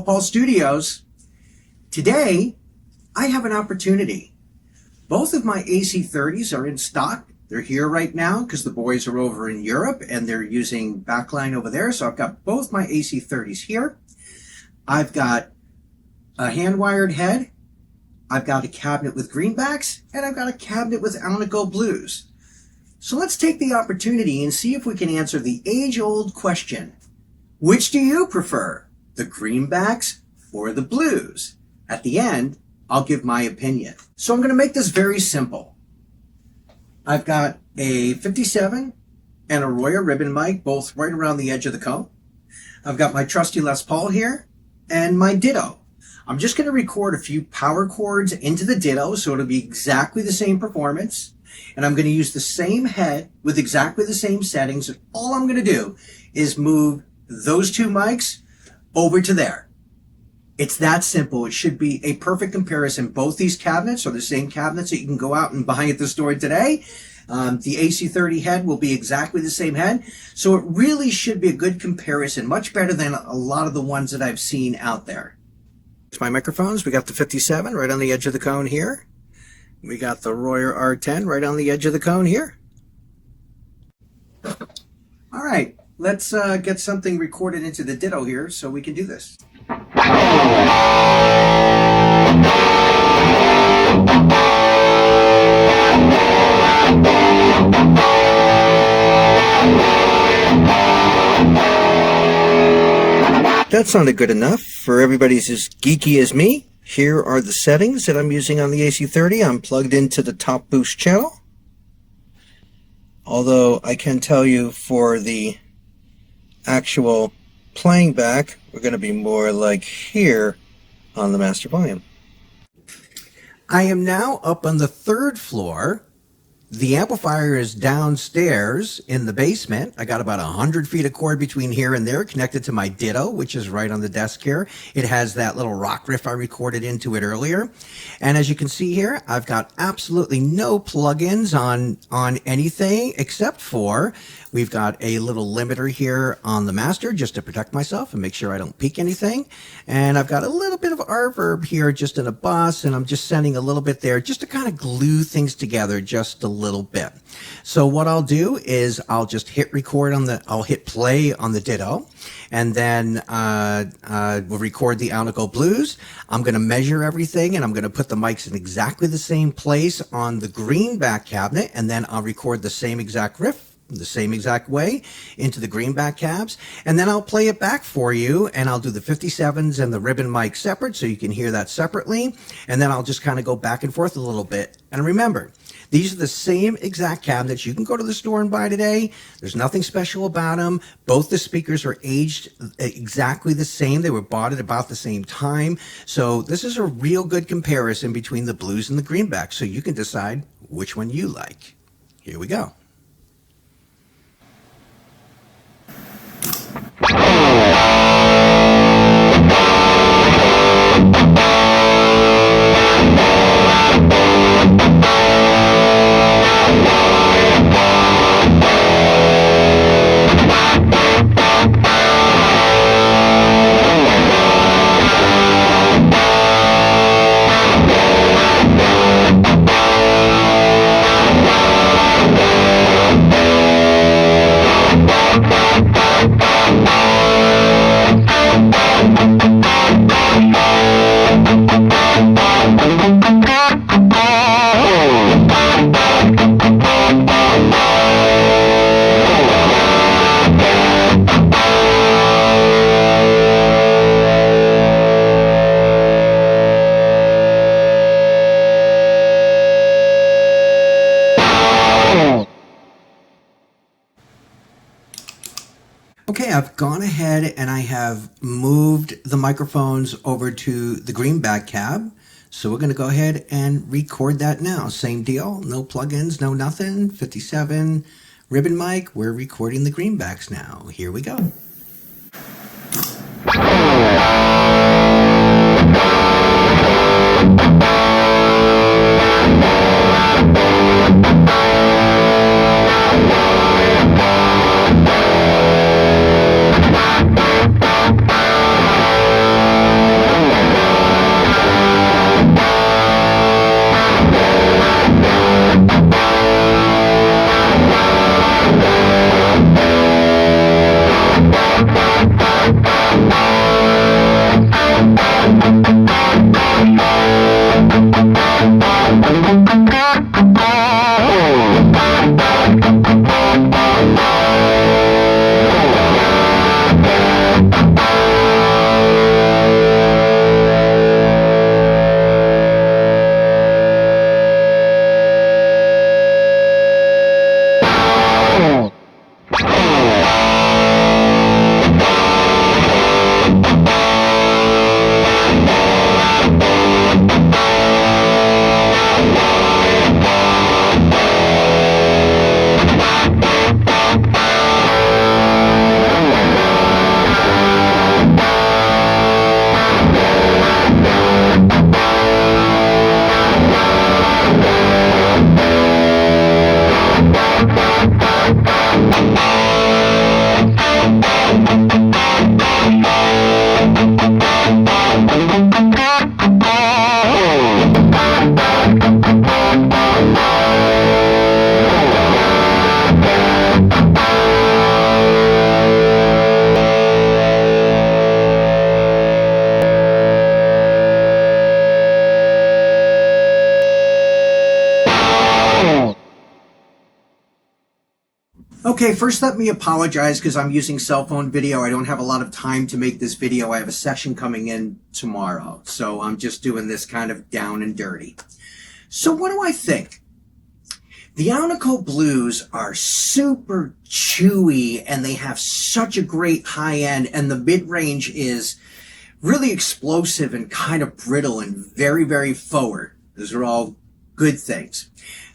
Paul Studios. Today, I have an opportunity. Both of my AC30s are in stock. They're here right now because the boys are over in Europe and they're using backline over there. So I've got both my AC30s here. I've got a hand-wired head. I've got a cabinet with Greenbacks, and I've got a cabinet with Alnico Blues. So let's take the opportunity and see if we can answer the age-old question. Which do you prefer, the Greenbacks or the Blues? At the end, I'll give my opinion. So I'm going to make this very simple. I've got a 57 and a Royer ribbon mic, both right around the edge of the cone. I've got my trusty Les Paul here and my Ditto. I'm just going to record a few power chords into the Ditto so it'll be exactly the same performance. And I'm going to use the same head with exactly the same settings. And all I'm going to do is move those two mics over to there. It's that simple. It should be a perfect comparison. Both these cabinets are the same cabinets that you can go out and buy at the store today. The AC30 head will be exactly the same head. So it really should be a good comparison, much better than a lot of the ones that I've seen out there. Here's my microphones. We got the 57 right on the edge of the cone here. We got the Royer R10 right on the edge of the cone here. All right, let's get something recorded into the Ditto here so we can do this. That sounded good enough for everybody's as geeky as me. Here are the settings that I'm using on the AC30. I'm plugged into the top boost channel. Although I can tell you for the actual playing back, we're going to be more like here on the master volume. I am now up on the 3rd floor. The amplifier is downstairs in the basement. I got about 100 feet of cord between here and there connected to my Ditto, which is right on the desk here. It has that little rock riff I recorded into it earlier. And as you can see here, I've got absolutely no plugins on anything except for we've got a little limiter here on the master just to protect myself and make sure I don't peak anything. And I've got a little bit of reverb here just in a bus, and I'm just sending a little bit there just to kind of glue things together just a little bit. So what I'll do is I'll just hit record I'll hit play on the Ditto, and then we'll record the Alnico Blues. I'm going to measure everything, and I'm going to put the mics in exactly the same place on the Greenback cabinet, and then I'll record the same exact riff the same exact way into the Greenback cabs, and then I'll play it back for you, and I'll do the 57s and the ribbon mic separate so you can hear that separately, and then I'll just kind of go back and forth a little bit. And remember, these are the same exact cabinets you can go to the store and buy today. There's nothing special about them. Both the speakers are aged exactly the same. They were bought at about the same time. So this is a real good comparison between the Blues and the Greenbacks, so you can decide which one you like. Here we go. Okay, I've gone ahead and I have moved the microphones over to the Greenback cab. So we're going to go ahead and record that now. Same deal, no plugins, no nothing. 57 ribbon mic. We're recording the Greenbacks now. Here we go. Okay, first let me apologize because I'm using cell phone video. I don't have a lot of time to make this video. I have a session coming in tomorrow, so I'm just doing this kind of down and dirty. So what do I think? The Alnico Blues are super chewy and they have such a great high end, and the mid-range is really explosive and kind of brittle and very, very forward. Those are all good things.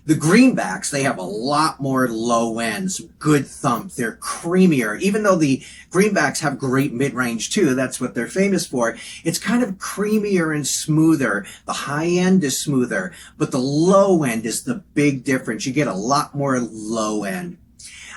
The Greenbacks, they have a lot more low ends, good thump. They're creamier. Even though the Greenbacks have great mid-range too, that's what they're famous for. It's kind of creamier and smoother. The high end is smoother, but the low end is the big difference. You get a lot more low end.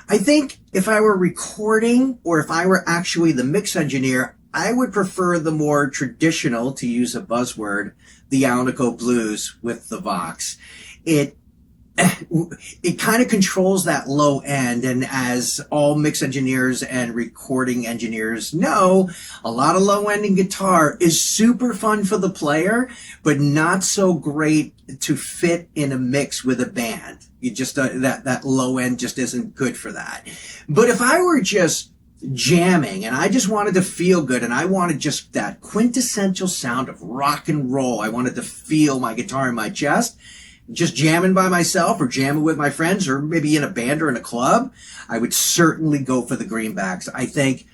I think if I were recording or if I were actually the mix engineer, I would prefer the more traditional, to use a buzzword, the Alnico Blues with the Vox. It kind of controls that low end, and as all mix engineers and recording engineers know, a lot of low end in guitar is super fun for the player, but not so great to fit in a mix with a band. You just that low end just isn't good for that. But if I were just jamming and I just wanted to feel good and I wanted just that quintessential sound of rock and roll, I wanted to feel my guitar in my chest, just jamming by myself or jamming with my friends or maybe in a band or in a club, I would certainly go for the Greenbacks. I think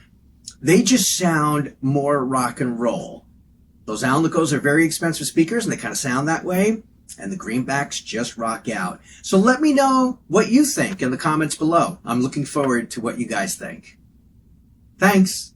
they just sound more rock and roll. Those Alnicos are very expensive speakers and they kind of sound that way, and the Greenbacks just rock out. So let me know what you think in the comments below. I'm looking forward to what you guys think. Thanks.